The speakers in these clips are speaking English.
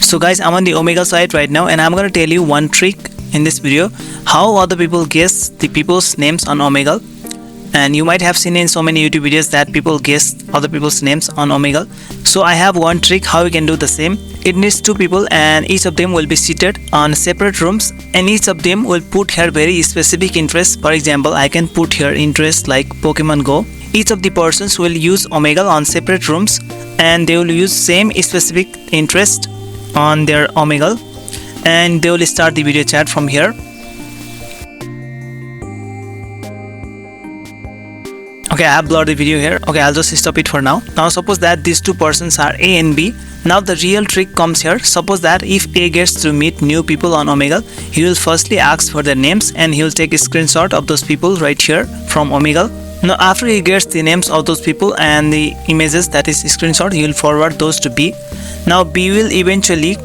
So guys, I'm on the Omegle site right now, and I'm gonna tell you one trick in this video how other people guess the people's names on Omegle. And you might have seen in so many YouTube videos that people guess other people's names on Omegle. So I have one trick how you can do the same. It needs two people, and each of them will be seated on separate rooms, and each of them will put here very specific interests. For example, I can put here interest like Pokemon Go. Each of the persons will use Omegle on separate rooms, and they will use same specific interest on their Omegle, and they will start the video chat from here. Okay, I have blurred the video here. Okay, I'll just stop it for now. Now suppose that these two persons are A and B. Now the real trick comes here. Suppose that if A gets to meet new people on Omegle, he will firstly ask for their names, and he will take a screenshot of those people right here from Omegle. Now after he gets the names of those people and the images, that is screenshot, he will forward those to B. Now B will eventually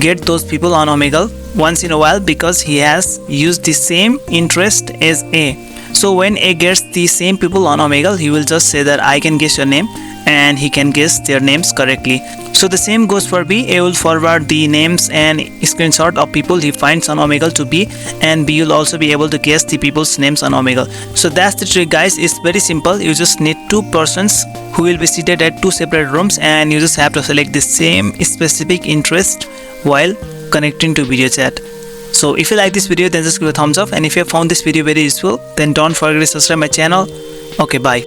get those people on Omegle once in a while because he has used the same interest as A. So when A gets the same people on Omegle, he will just say that I can guess your name, and he can guess their names correctly. So the same goes for B. A will forward the names and screenshot of people he finds on Omegle to B, and B will also be able to guess the people's names on Omegle. So that's the trick, guys. It's very simple. You just need two persons who will be seated at two separate rooms, and you just have to select the same specific interest while connecting to video chat. So if you like this video, then just give a thumbs up, and if you have found this video very useful, then don't forget to subscribe my channel. Okay, bye.